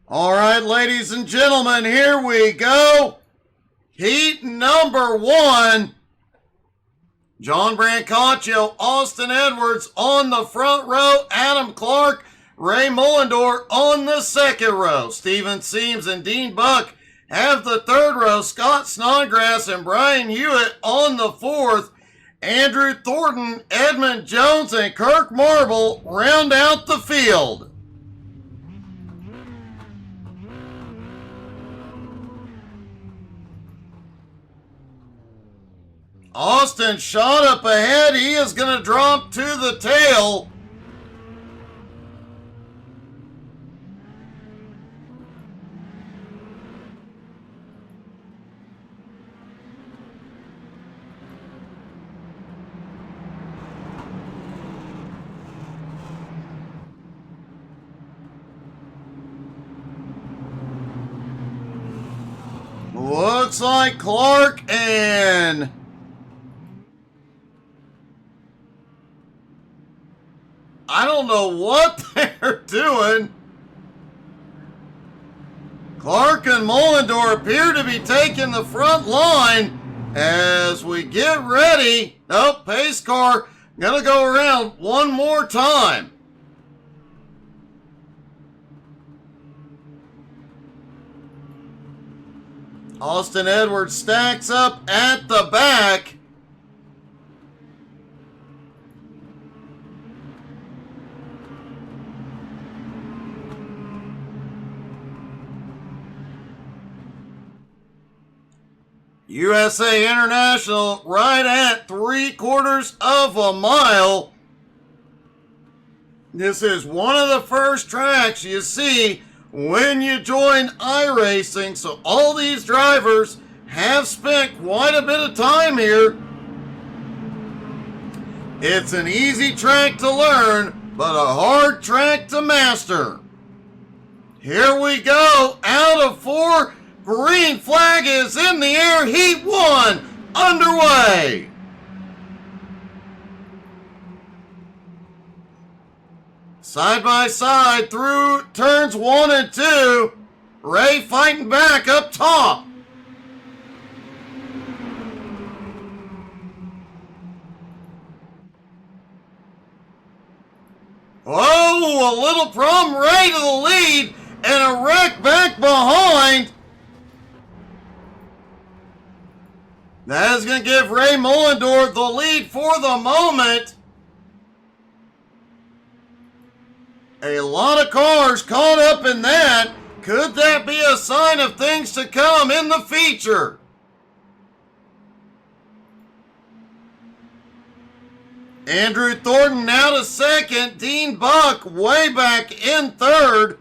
All right, ladies and gentlemen, here we go. Heat number 1. John Brancaccio, Austin Edwards on the front row. Adam Clark, Ray Mullendorf on the second row. Steven Seams and Dean Buck have the third row. Scott Snodgrass and Brian Hewitt on the fourth. Andrew Thornton, Edmund Jones, and Kirk Marble round out the field. Austin shot up ahead. He is going to drop to the tail. Looks like Clark and I don't know what they're doing. Clark and Mullendorf appear to be taking the front line as we get ready. Nope, pace car gonna go around one more time. Austin Edwards stacks up at the back. USA International right at 3/4 of a mile. This is one of the first tracks you see when you join iRacing, so all these drivers have spent quite a bit of time here. It's an easy track to learn, but a hard track to master. Here we go, out of 4. Green flag is in the air. Heat 1 underway. Side by side through turns 1 and 2. Ray fighting back up top. Oh, a little problem. Ray to the lead and a wreck back behind. That is going to give Ray Mullendorf the lead for the moment. A lot of cars caught up in that. Could that be a sign of things to come in the feature? Andrew Thornton now to second. Dean Buck way back in third.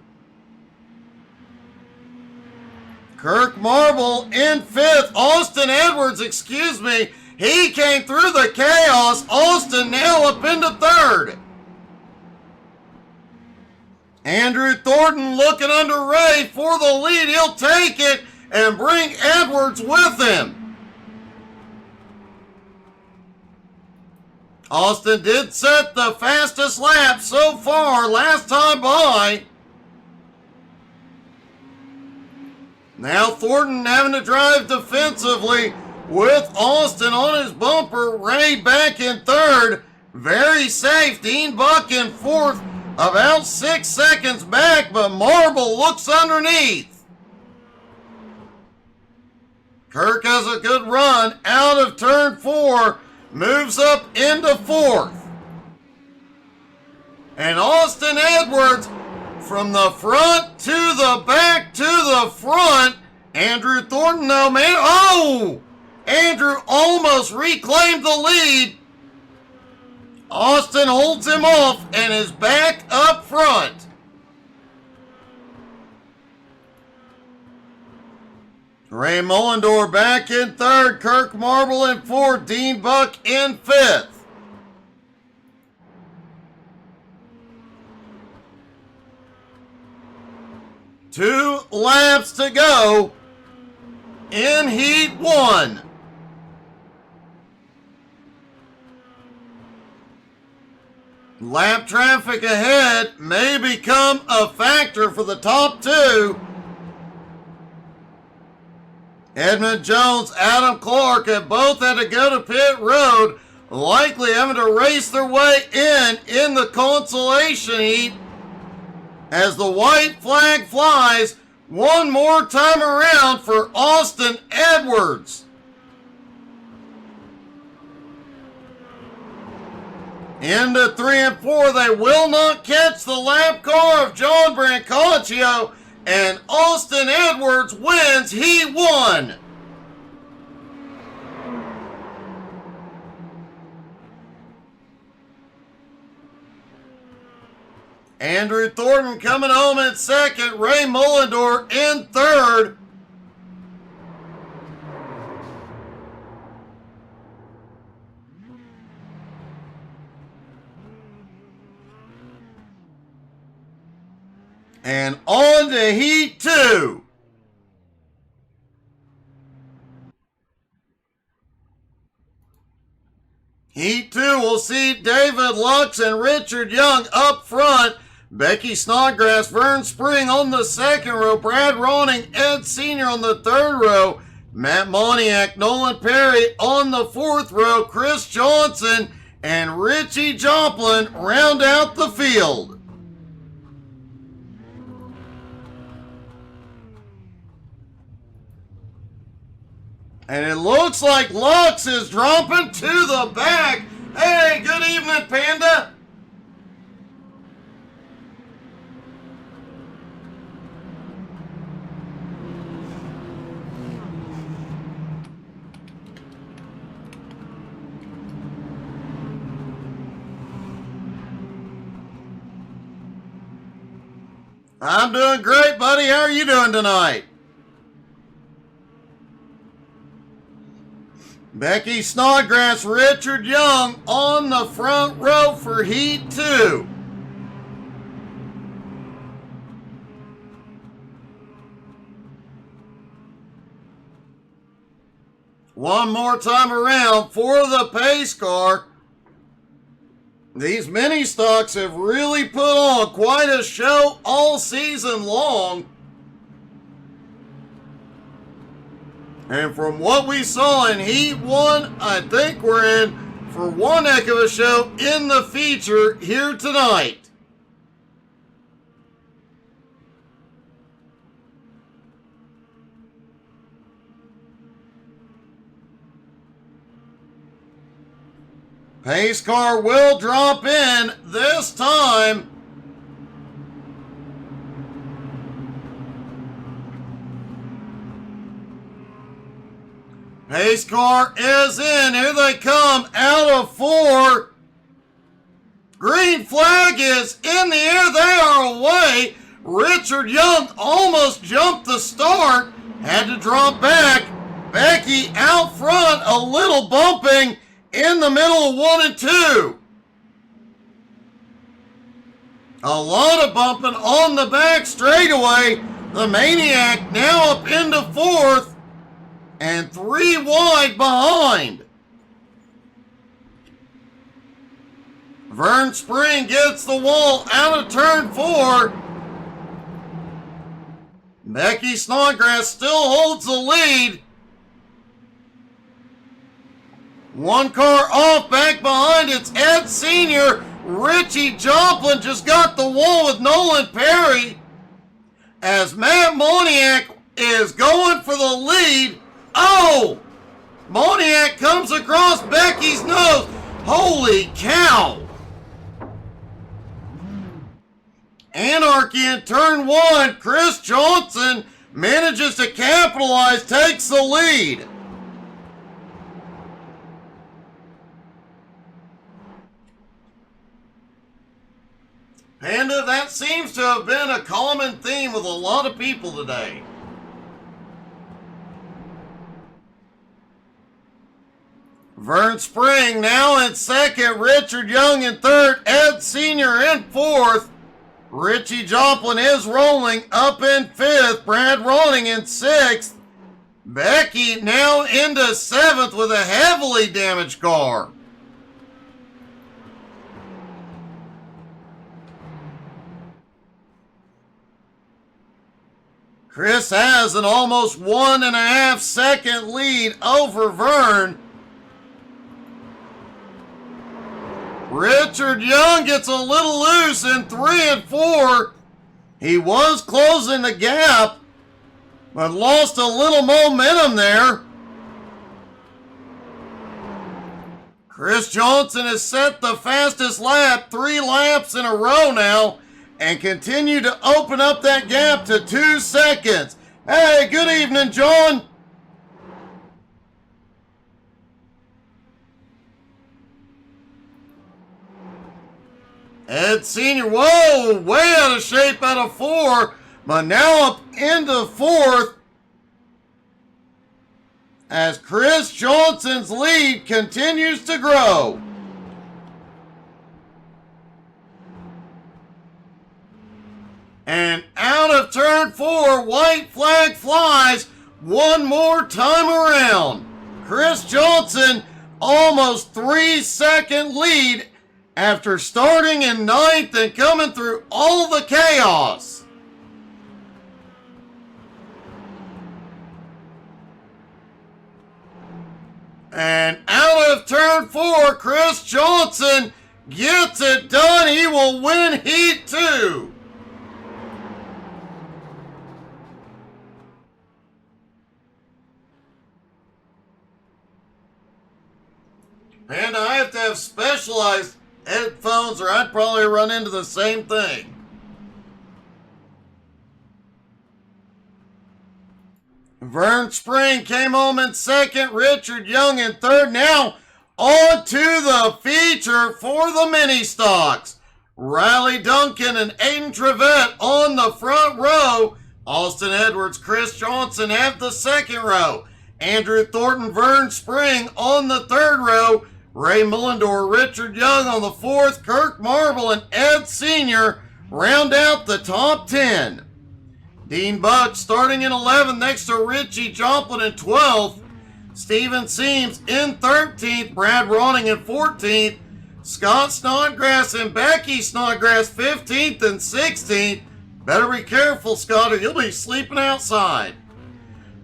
Kirk Marble in fifth. Austin Edwards, he came through the chaos. Austin now up into third. Andrew Thornton looking under Ray for the lead. He'll take it and bring Edwards with him. Austin did set the fastest lap so far last time by. Now Thornton having to drive defensively with Austin on his bumper. Ray back in third. Very safe. Dean Buck in fourth. About 6 seconds back, but Marble looks underneath. Kirk has a good run out of turn 4. Moves up into fourth. And Austin Edwards from the front to the back to the front. Andrew Thornton, though, man. Oh! Andrew almost reclaimed the lead. Austin holds him off and is back up front. Ray Mullendorf back in third. Kirk Marble in fourth. Dean Buck in fifth. Two laps to go in Heat 1. Lap traffic ahead may become a factor for the top two. Edmund Jones, Adam Clark have both had to go to pit road, likely having to race their way in the consolation heat as the white flag flies one more time around for Austin Edwards. Into 3 and 4, they will not catch the lap car of John Brancaccio, and Austin Edwards wins Heat 1. Andrew Thornton coming home in second, Ray Mullendorf in third. And on to Heat 2. Heat 2 will see David Lux and Richard Young up front. Becky Snodgrass, Vern Spring on the second row. Brad Ronning, Ed Sr. on the third row. Matt Moniak, Nolan Perry on the fourth row. Chris Johnson and Richie Joplin round out the field. And it looks like Lux is dropping to the back. Hey, good evening, Panda. I'm doing great, buddy. How are you doing tonight? Becky Snodgrass, Richard Young on the front row for Heat 2. One more time around for the pace car. These mini stocks have really put on quite a show all season long. And from what we saw in Heat 1, I think we're in for one heck of a show in the feature here tonight. Pace car will drop in this time. Pace car is in. Here they come out of 4. Green flag is in the air. They are away. Richard Young almost jumped the start. Had to drop back. Becky out front, a little bumping in the middle of 1 and 2. A lot of bumping on the back straightaway. The Maniac now up into 4th. And 3 wide behind. Vern Spring gets the wall out of turn 4. Becky Snodgrass still holds the lead. One car off, back behind. It's Ed Sr. Richie Joplin just got the wall with Nolan Perry. As Matt Moniak is going for the lead. Oh! Moniak comes across Becky's nose. Holy cow! Anarchy in turn 1. Chris Johnson manages to capitalize, takes the lead. Panda, that seems to have been a common theme with a lot of people today. Vern Spring now in second, Richard Young in third, Ed Sr. in fourth. Richie Joplin is rolling up in fifth, Brad Ronning in sixth. Becky now into seventh with a heavily damaged car. Chris has an almost 1.5 second lead over Vern. Richard Young gets a little loose in 3 and 4. He was closing the gap, but lost a little momentum there. Chris Johnson has set the fastest lap 3 laps in a row now and continue to open up that gap to 2 seconds. Hey, good evening, John. Ed Sr., whoa, way out of shape out of 4, but now up into 4th as Chris Johnson's lead continues to grow. And out of turn 4, white flag flies one more time around. Chris Johnson, almost 3-second lead after starting in 9th and coming through all the chaos. And out of turn 4, Chris Johnson gets it done. He will win Heat 2. And I have to have specialized headphones or I'd probably run into the same thing. Vern Spring came home in 2nd, Richard Young in 3rd. Now on to the feature for the mini stocks. Riley Duncan and Aiden Trevette on the front row. Austin Edwards, Chris Johnson have the 2nd row. Andrew Thornton, Vern Spring on the 3rd row. Ray Mullendore, Richard Young on the 4th. Kirk Marble and Ed Sr. round out the top 10. Dean Buck starting in 11th next to Richie Joplin in 12th. Steven Seams in 13th. Brad Ronning in 14th. Scott Snodgrass and Becky Snodgrass 15th and 16th. Better be careful, Scott, or you'll be sleeping outside.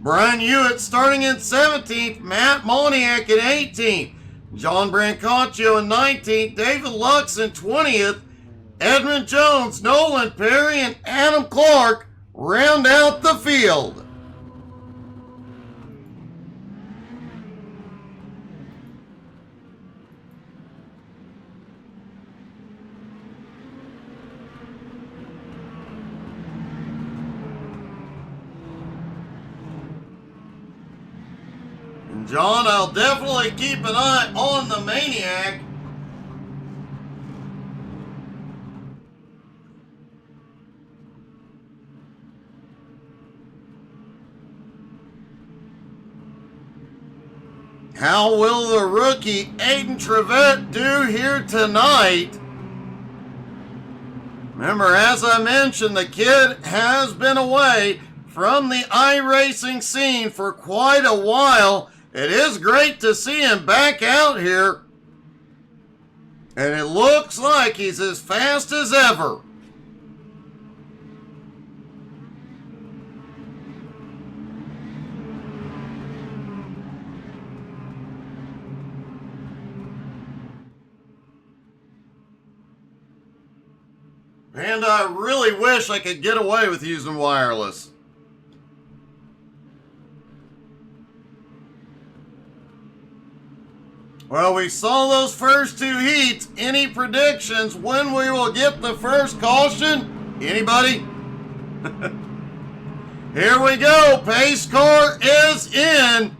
Brian Hewitt starting in 17th. Matt Moniak in 18th. John Brancaccio in 19th. David Lux in 20th. Edmund Jones, Nolan Perry, and Adam Clark round out the field. And John, I'll definitely keep an eye on the Maniac. How will the rookie Aiden Trevette do here tonight? Remember, as I mentioned, the kid has been away from the iRacing scene for quite a while. It is great to see him back out here. And it looks like he's as fast as ever. And I really wish I could get away with using wireless. Well, we saw those first 2 heats. Any predictions when we will get the first caution? Anybody? Here we go. Pace car is in.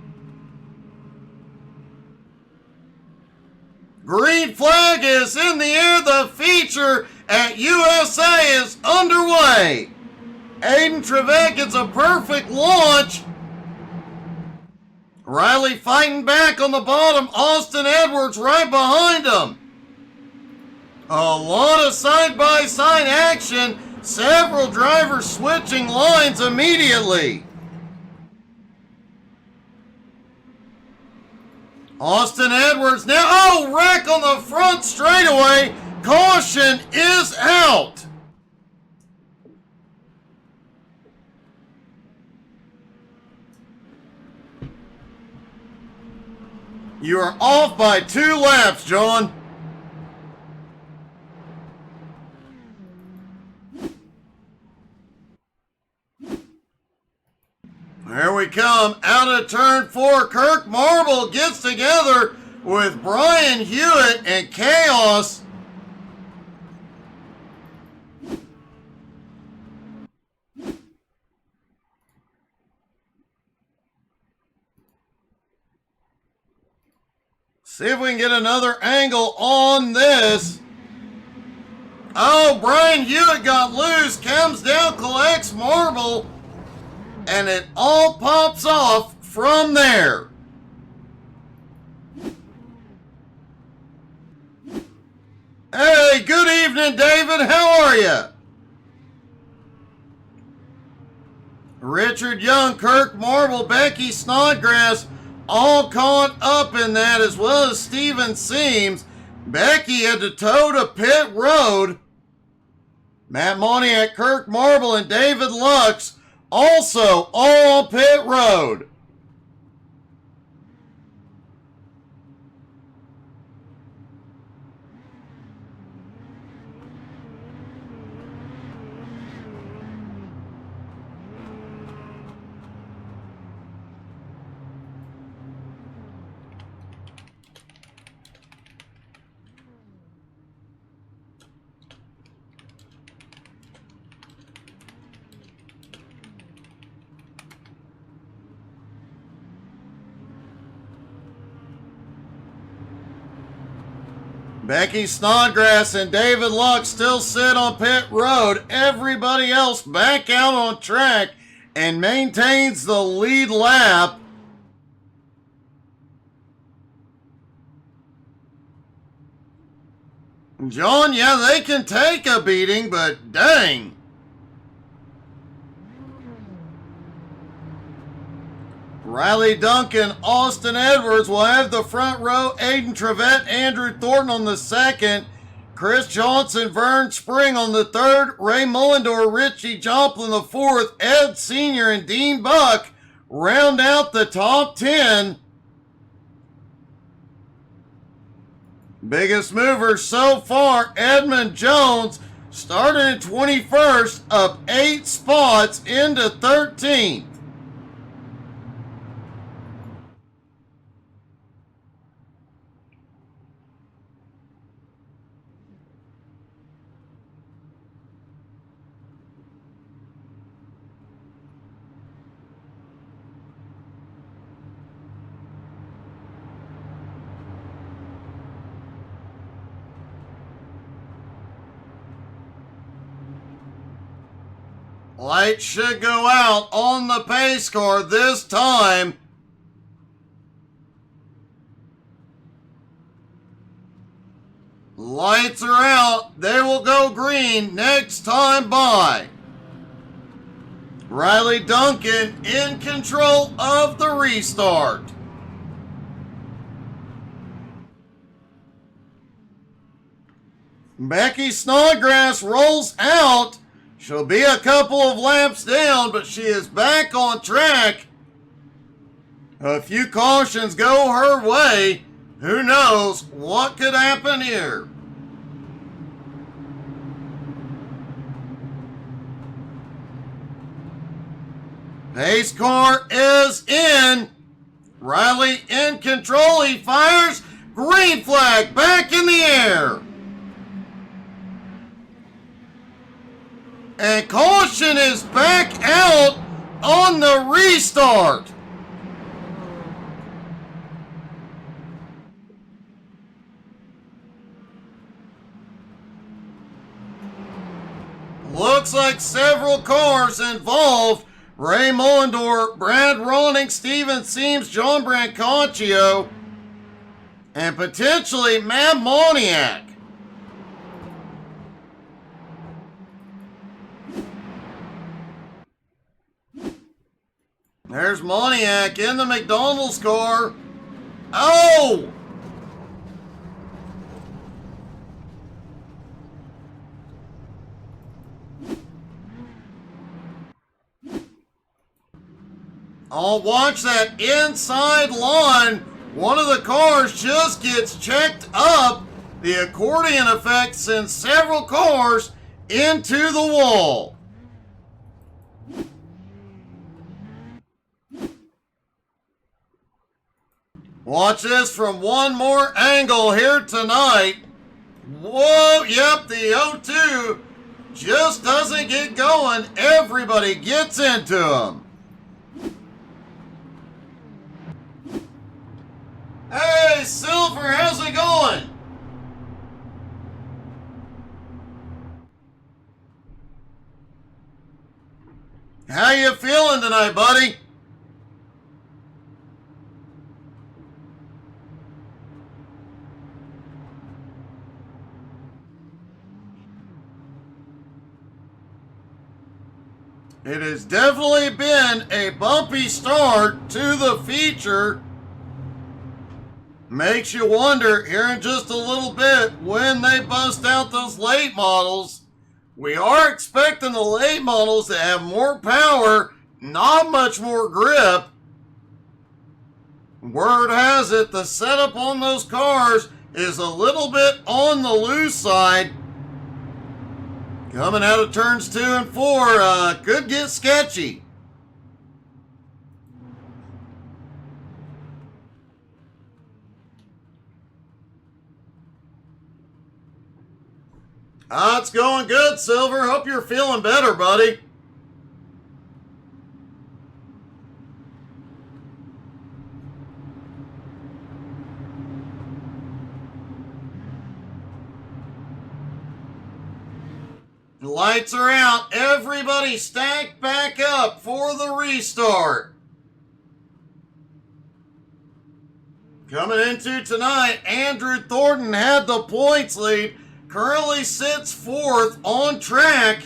Green flag is in the air. The feature at USA is underway. Aiden Trevette gets a perfect launch. Riley fighting back on the bottom. Austin Edwards right behind him. A lot of side-by-side action. Several drivers switching lines immediately. Austin Edwards now, oh, wreck on the front straightaway. Caution is out. You are off by 2 laps, John. Here we come. Out of turn 4, Kirk Marble gets together with Brian Hewitt and Chaos. See if we can get another angle on this. Oh, Brian Hewitt got loose, comes down, collects Marble, and it all pops off from there. Hey, good evening, David. How are you? Richard Young, Kirk Marble, Becky Snodgrass, all caught up in that, as well as Steven Seams. Becky had to tow to pit road. Matt Moniak, Kirk Marble, and David Lux also all on pit road. Becky Snodgrass and David Lux still sit on pit road. Everybody else back out on track and maintains the lead lap. John, yeah, they can take a beating, but dang. Riley Duncan, Austin Edwards will have the front row. Aiden Trevette, Andrew Thornton on the second. Chris Johnson, Vern Spring on the third. Ray Mullendore, Richie Joplin the fourth. Ed Sr. and Dean Buck round out the top 10. Biggest movers so far, Edmund Jones started in 21st, up 8 spots into 13th. Lights should go out on the pace car this time. Lights are out. They will go green next time by. Riley Duncan in control of the restart. Becky Snodgrass rolls out. She'll be a couple of laps down, but she is back on track. A few cautions go her way. Who knows what could happen here? Pace car is in. Riley in control. He fires. Green flag back in the air. And caution is back out on the restart. Looks like several cars involved. Ray Mullendore, Brad Ronning, Steven Seams, John Brancaccio, and potentially Matt Moniak. There's Moniak in the McDonald's car. Oh! I'll watch that inside line One of the cars just gets checked up. The accordion effect sends several cars into the wall. Watch this from one more angle here tonight. Whoa, yep, the O2 just doesn't get going. Everybody gets into them. Hey, Silver, how's it going? How you feeling tonight, buddy? It has definitely been a bumpy start to the feature. Makes you wonder here in just a little bit when they bust out those late models. We are expecting the late models to have more power, not much more grip. Word has it, the setup on those cars is a little bit on the loose side. Coming out of turns 2 and 4, could get sketchy. It's going good, Silver. Hope you're feeling better, buddy. The lights are out. Everybody stack back up for the restart. Coming into tonight, Andrew Thornton had the points lead. Currently sits 4th on track.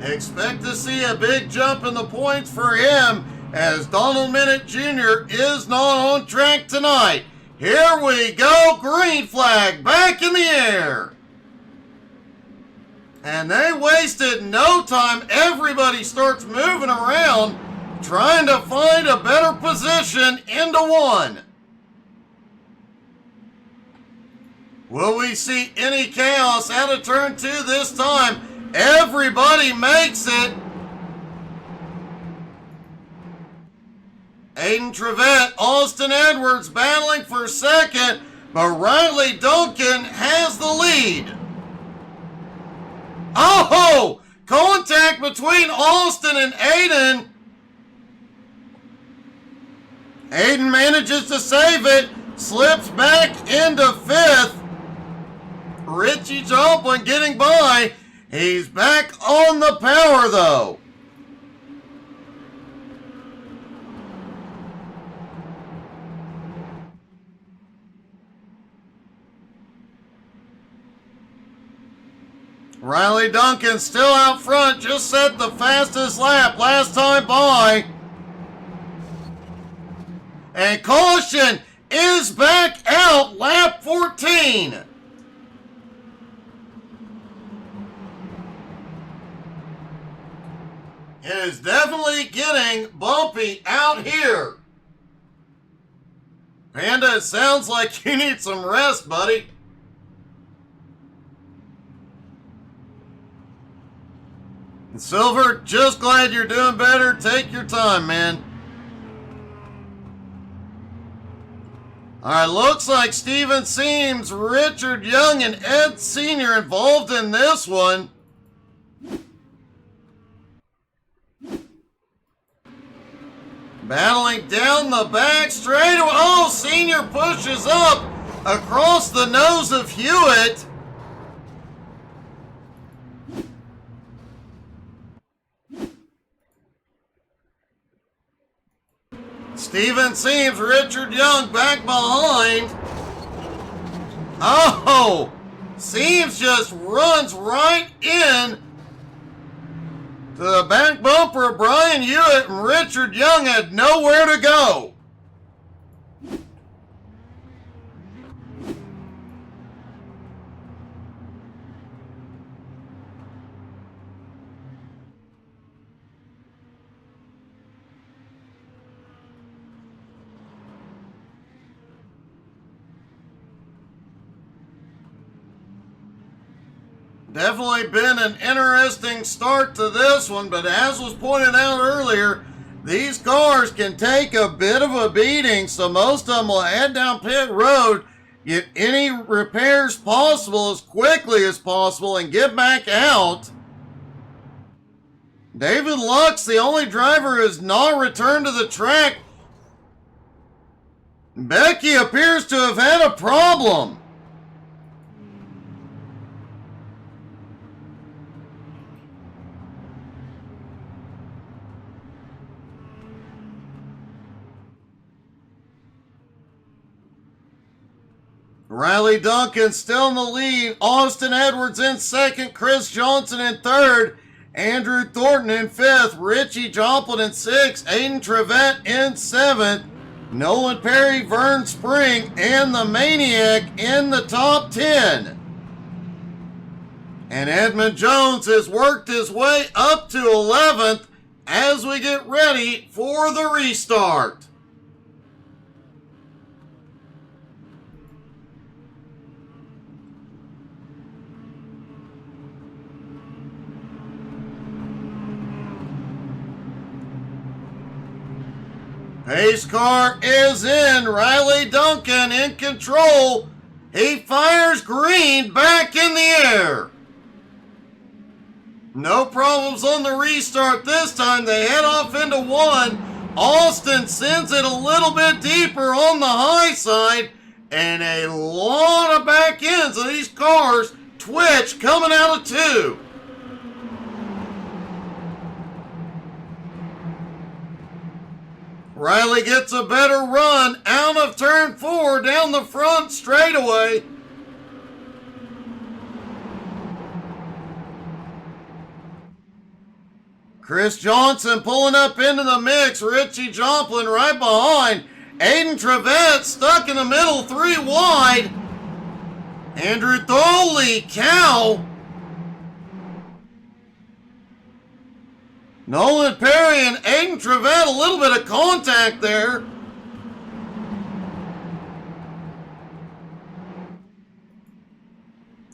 Expect to see a big jump in the points for him as Donald Minute Jr. is not on track tonight. Here we go. Green flag back in the air. And they wasted no time. Everybody starts moving around, trying to find a better position into one. Will we see any chaos out of turn 2 this time? Everybody makes it. Aiden Trevette, Austin Edwards battling for second, but Riley Duncan has the lead. Oh! Contact between Austin and Aiden. Aiden manages to save it, slips back into 5th. Richie Joplin getting by. He's back on the power, though. Riley Duncan still out front, just set the fastest lap last time by. And caution is back out, lap 14. It is definitely getting bumpy out here. Panda, it sounds like you need some rest, buddy. And Silver, just glad you're doing better. Take your time, man. Alright, looks like Steven Seams, Richard Young, and Ed Sr. involved in this one. Battling down the back straight. Oh, Senior pushes up across the nose of Hewitt. Steven Seams, Richard Young back behind. Oh, Seams just runs right in to the back bumper of Brian Hewitt, and Richard Young had nowhere to go. Definitely been an interesting start to this one, but as was pointed out earlier, these cars can take a bit of a beating, so most of them will head down pit road, get any repairs possible as quickly as possible, and get back out. David Lux, the only driver who has not returned to the track. Becky appears to have had a problem. Riley Duncan still in the lead. Austin Edwards in second. Chris Johnson in third. Andrew Thornton in fifth. Richie Joplin in sixth. Aiden Trevette in seventh. Nolan Perry, Vern Spring, and the Maniac in the top 10. And Edmund Jones has worked his way up to 11th as we get ready for the restart. Pace car is in. Riley Duncan in control. He fires green back in the air. No problems on the restart this time. They head off into one. Austin sends it a little bit deeper on the high side. And a lot of back ends of these cars twitch coming out of two. Riley gets a better run out of turn 4 down the front straightaway. Chris Johnson pulling up into the mix. Richie Joplin right behind. Aiden Trevette stuck in the middle, 3 wide. Andrew Holy cow. Nolan Perry and Aiden Trevette, a little bit of contact there.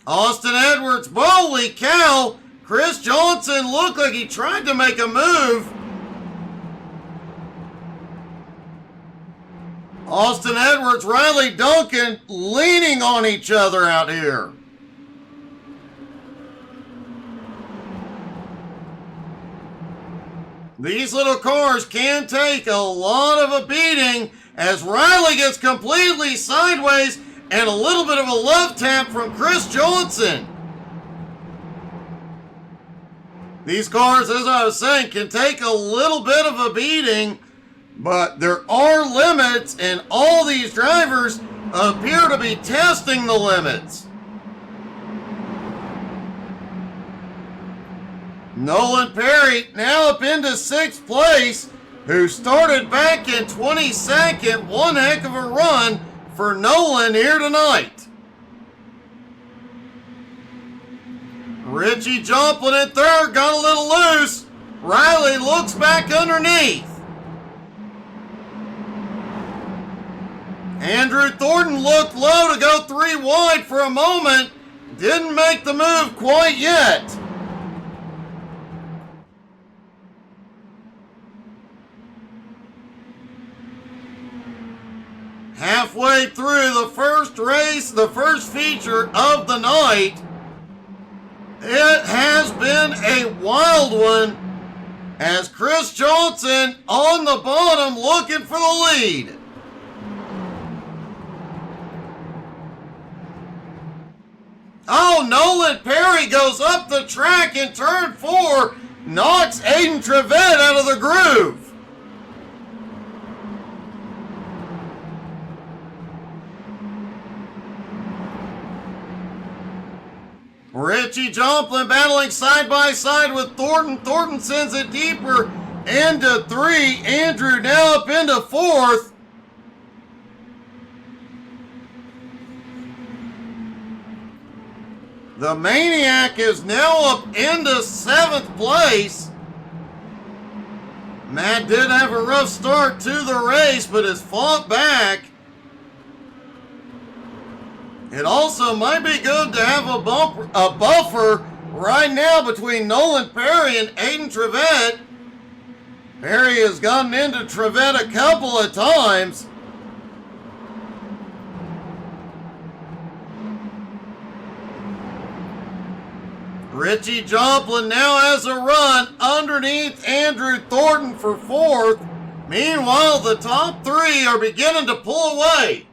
Austin Edwards, holy cow. Chris Johnson looked like he tried to make a move. Austin Edwards, Riley Duncan leaning on each other out here. These little cars can take a lot of a beating as Riley gets completely sideways and a little bit of a love tap from Chris Johnson. These cars, as I was saying, can take a little bit of a beating, but there are limits, and all these drivers appear to be testing the limits. Nolan Perry now up into 6th place, who started back in 22nd. One heck of a run for Nolan here tonight. Richie Joplin in 3rd, got a little loose. Riley looks back underneath. Andrew Thornton looked low to go 3 wide for a moment. Didn't make the move quite yet. Halfway through the first race, the first feature of the night, it has been a wild one as Chris Johnson on the bottom looking for the lead. Oh, Nolan Perry goes up the track in turn 4, knocks Aiden Trevette out of the groove. Richie Joplin battling side by side with Thornton. Thornton sends it deeper into 3. Andrew now up into 4th. The Maniac is now up into 7th place. Matt did have a rough start to the race, but has fought back. It also might be good to have a buffer right now between Nolan Perry and Aiden Trevette. Perry has gotten into Trevette a couple of times. Richie Joplin now has a run underneath Andrew Thornton for fourth. Meanwhile, the top three are beginning to pull away.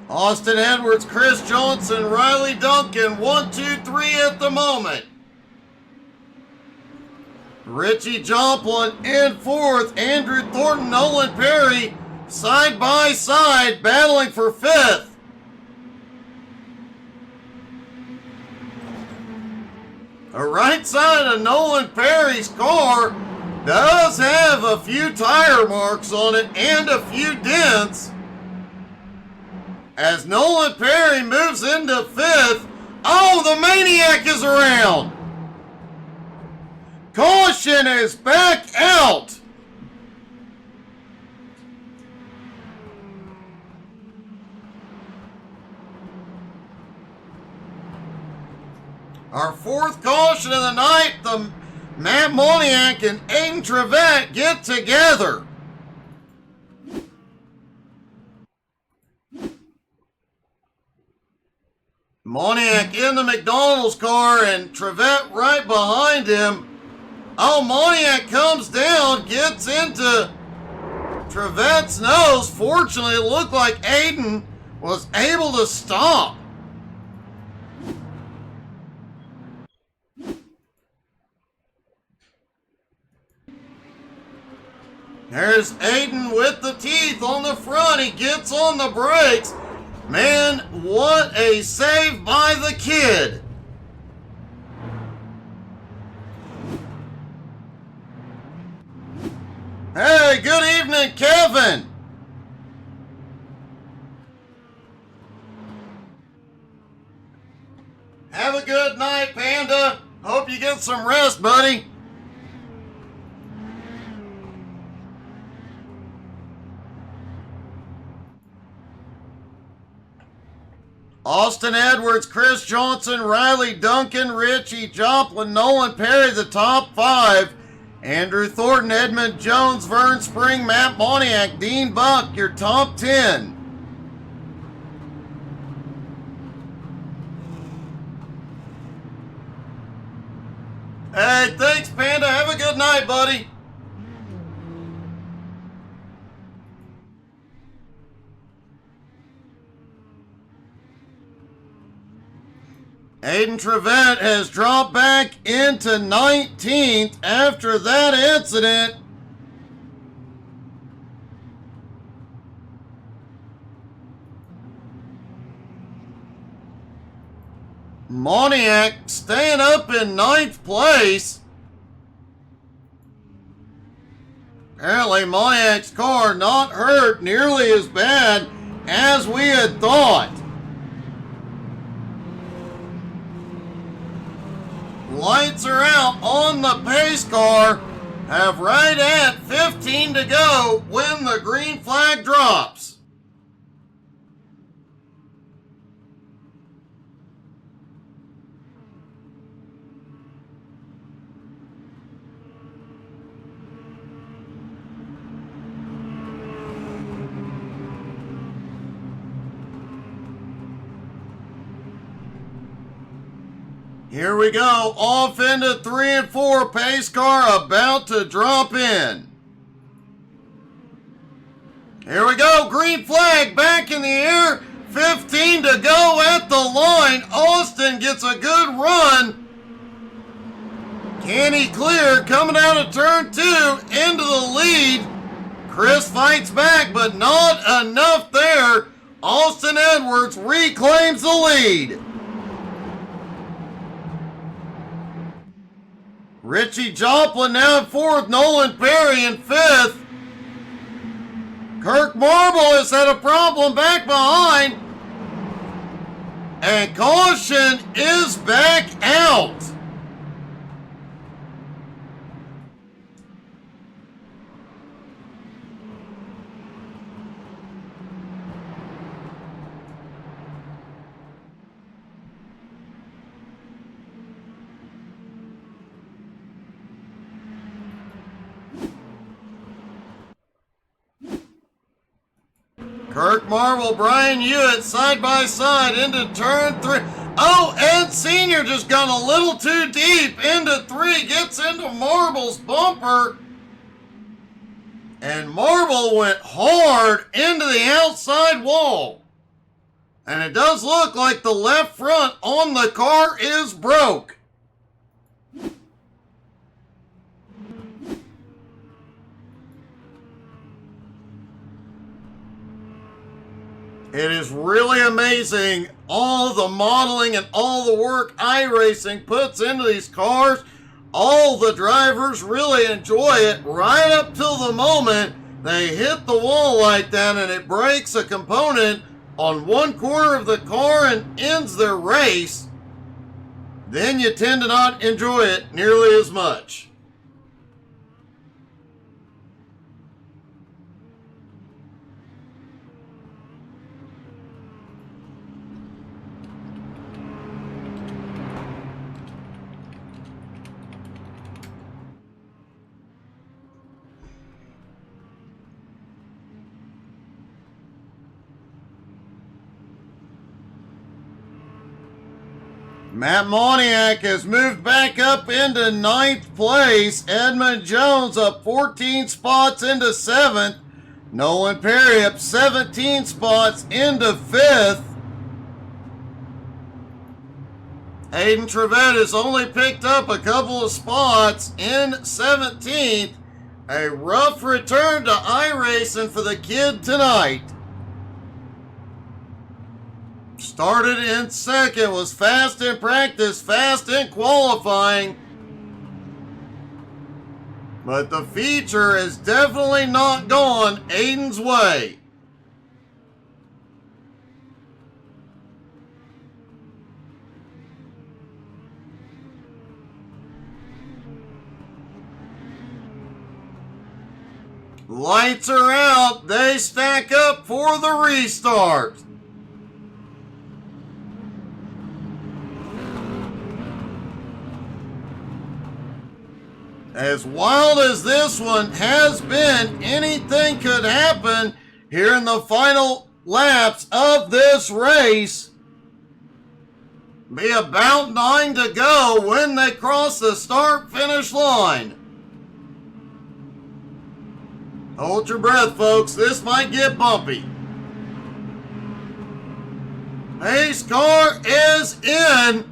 Austin Edwards, Chris Johnson, Riley Duncan, 1, 2, 3 at the moment. Richie Joplin in fourth, Andrew Thornton, Nolan Perry, side by side, battling for fifth. The right side of Nolan Perry's car does have a few tire marks on it and a few dents. As Nolan Perry moves into fifth, oh, the Maniac is around. Caution is back out. Our fourth caution of the night, the Matt Moniak and Aiden Trevette get together. Moniak in the McDonald's car and Trevette right behind him. Oh, Moniak comes down, gets into Trevette's nose. Fortunately, it looked like Aiden was able to stop. There's Aiden with the teeth on the front. He gets on the brakes. Man, what a save by the kid. Hey, good evening, Kevin. Have a good night, Panda. Hope you get some rest, buddy. Austin Edwards, Chris Johnson, Riley Duncan, Richie Joplin, Nolan Perry, the top five. Andrew Thornton, Edmund Jones, Vern Spring, Matt Moniak, Dean Buck, your top 10. Hey, thanks, Panda. Have a good night, buddy. Aiden Trevette has dropped back into 19th after that incident. Moniak staying up in 9th place. Apparently Moniak's car not hurt nearly as bad as we had thought. Lights are out on the pace car. Have right at 15 to go when the green flag drops. Here we go, off into 3 and 4, pace car about to drop in. Here we go, green flag back in the air, 15 to go at the line. Austin gets a good run. Can he clear? Coming out of turn 2 into the lead. Chris fights back, but not enough there. Austin Edwards reclaims the lead. Richie Joplin now in 4th, Nolan Perry in 5th. Kirk Marble has had a problem back behind. And caution is back out. Kirk Marvel, Brian Hewitt side by side into turn 3. Oh, Ed Sr. just got a little too deep into 3. Gets into Marble's bumper. And Marble went hard into the outside wall. And it does look like the left front on the car is broke. It is really amazing all the modeling and all the work iRacing puts into these cars. All the drivers really enjoy it right up till the moment they hit the wall like that and it breaks a component on one corner of the car and ends their race. Then you tend to not enjoy it nearly as much. Matt Moniak has moved back up into 9th place. Edmund Jones up 14 spots into 7th. Nolan Perry up 17 spots into 5th. Hayden Trevette has only picked up a couple of spots in 17th. A rough return to iRacing for the kid tonight. Started in 2nd, was fast in practice, fast in qualifying. But the feature has definitely not gone Aiden's way. Lights are out. They stack up for the restart. As wild as this one has been, anything could happen here in the final laps of this race. Be about 9 to go when they cross the start-finish line. Hold your breath, folks. This might get bumpy. Pace car is in.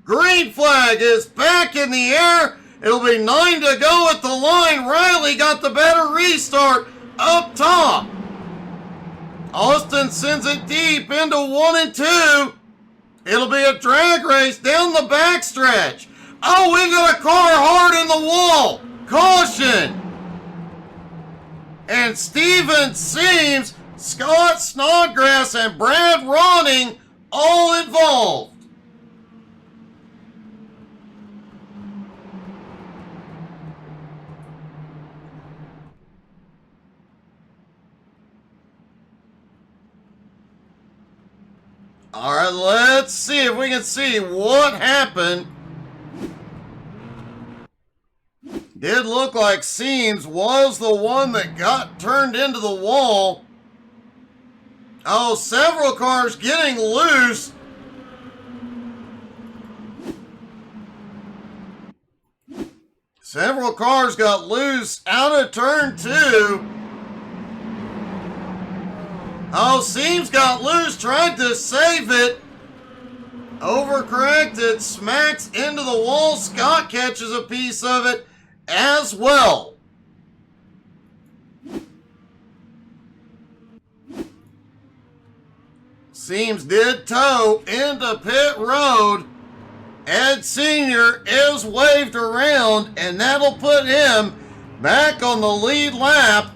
Green flag is back in the air. It'll be 9 to go at the line. Riley got the better restart up top. Austin sends it deep into 1 and 2. It'll be a drag race down the backstretch. Oh, we got a car hard in the wall. Caution. And Steven Seams, Scott Snodgrass, and Brad Ronning all involved. All right, let's see if we can see what happened. Did look like Seams was the one that got turned into the wall. Oh, several cars getting loose. Several cars got loose out of turn 2. Oh, Seams got loose, tried to save it. Overcorrected, smacks into the wall. Scott catches a piece of it as well. Seams did tow into pit road. Ed Sr. is waved around, and that'll put him back on the lead lap.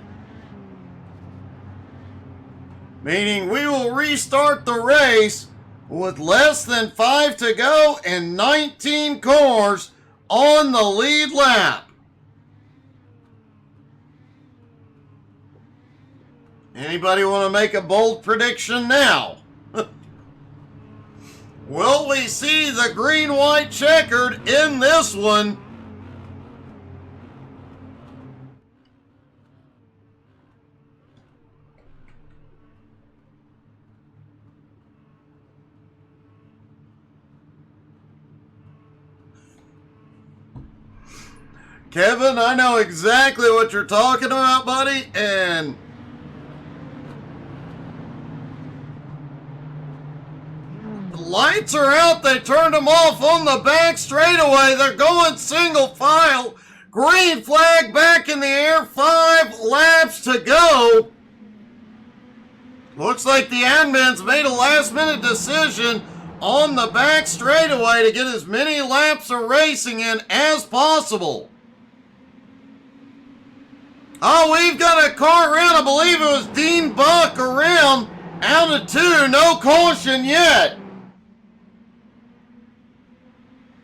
Meaning we will restart the race with less than 5 to go and 19 cars on the lead lap. Anybody want to make a bold prediction now? Will we see the green-white checkered in this one? Kevin, I know exactly what you're talking about, buddy, and the lights are out. They turned them off on the back straightaway. They're going single file. Green flag back in the air. 5 laps to go. Looks like the admins made a last-minute decision on the back straightaway to get as many laps of racing in as possible. Oh, we've got a car around. I believe it was Dean Buck around. Out of 2. No caution yet.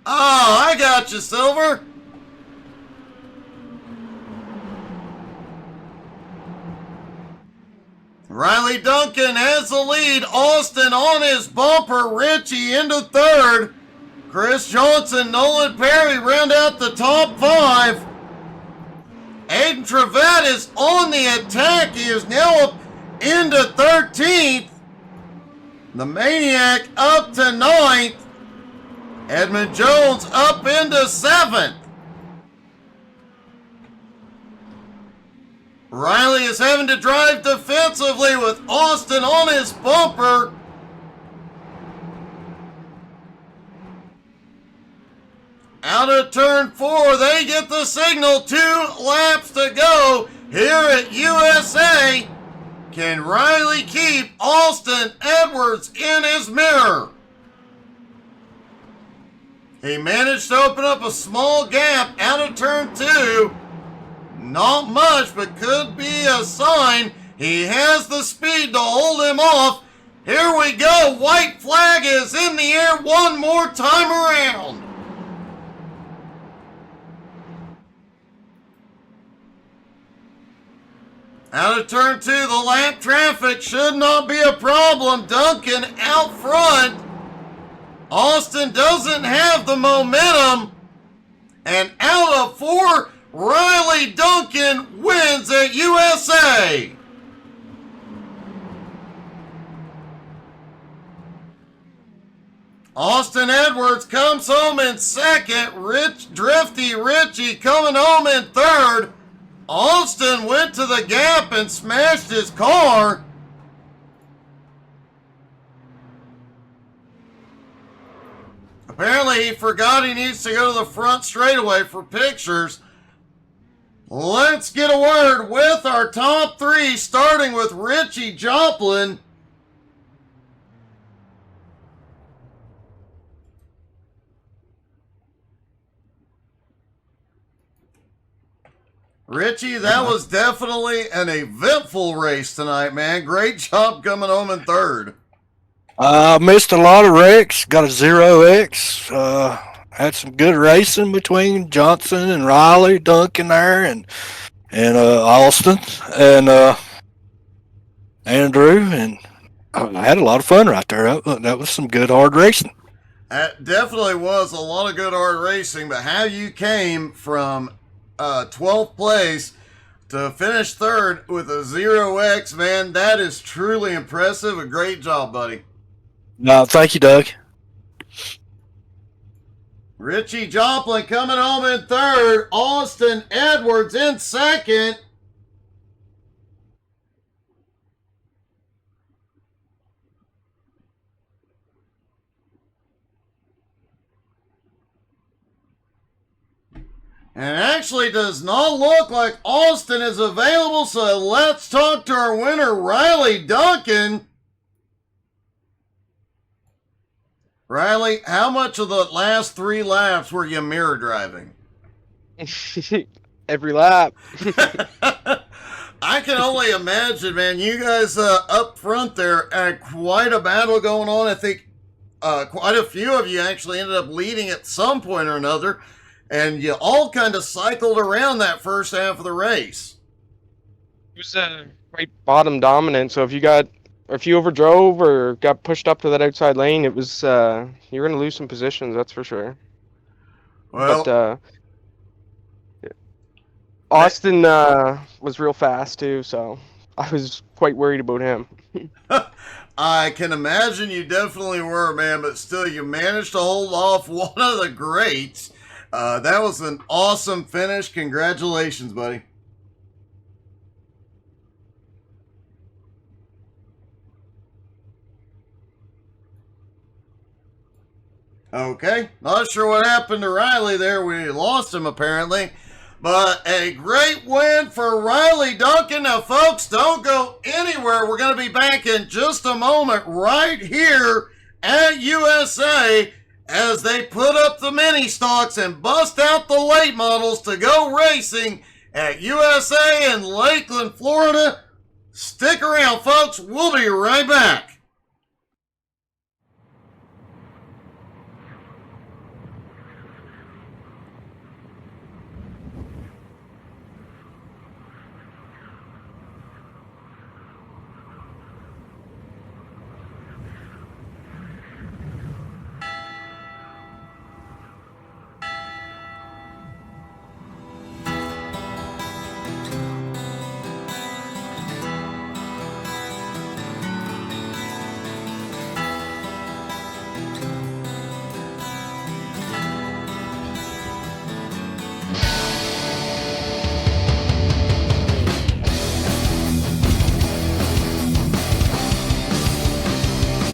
Oh, I got you, Silver. Riley Duncan has the lead. Austin on his bumper. Richie into 3rd. Chris Johnson, Nolan Perry round out the top 5. Aiden Trevette is on the attack. He is now up into 13th. The Maniac up to 9th. Edmund Jones up into 7th. Riley is having to drive defensively with Austin on his bumper. Out of turn 4, they get the signal. 2 laps to go here at USA. Can Riley keep Austin Edwards in his mirror? He managed to open up a small gap out of turn 2. Not much, but could be a sign he has the speed to hold him off. Here we go. White flag is in the air one more time around. Out of turn 2, the lap traffic should not be a problem. Duncan out front. Austin doesn't have the momentum. And out of 4, Riley Duncan wins at USA. Austin Edwards comes home in 2nd. Drifty Richie coming home in 3rd. Austin went to the gap and smashed his car. Apparently he forgot he needs to go to the front straightaway for pictures. Let's get a word with our top 3, starting with Richie Joplin. Richie, that was definitely an eventful race tonight, man. Great job coming home in 3rd. Missed a lot of wrecks. Got a 0X. Had some good racing between Johnson and Riley, Duncan there, and Austin and Andrew, and I had a lot of fun right there. That was some good hard racing. That definitely was a lot of good hard racing, but how you came from 12th place to finish 3rd with a 0X, man, that is truly impressive. A great job, buddy. No, thank you, Doug. Richie Joplin coming home in 3rd. Austin Edwards in 2nd. And actually does not look like Austin is available, so let's talk to our winner, Riley Duncan. Riley, how much of the last 3 laps were you mirror driving? Every lap. I can only imagine, man. You guys up front there had quite a battle going on. I think quite a few of you actually ended up leading at some point or another. And you all kind of cycled around that first half of the race. It was right bottom dominant, so if you overdrove or got pushed up to that outside lane, it was you're going to lose some positions, that's for sure. Well, but Austin was real fast too, so I was quite worried about him. I can imagine you definitely were, man, but still you managed to hold off one of the greats. That was an awesome finish. Congratulations, buddy. Okay, not sure what happened to Riley there. We lost him apparently. But a great win for Riley Duncan. Now, folks, don't go anywhere. We're going to be back in just a moment right here at USA as they put up the mini stocks and bust out the late models to go racing at USA in Lakeland, Florida. Stick around, folks. We'll be right back.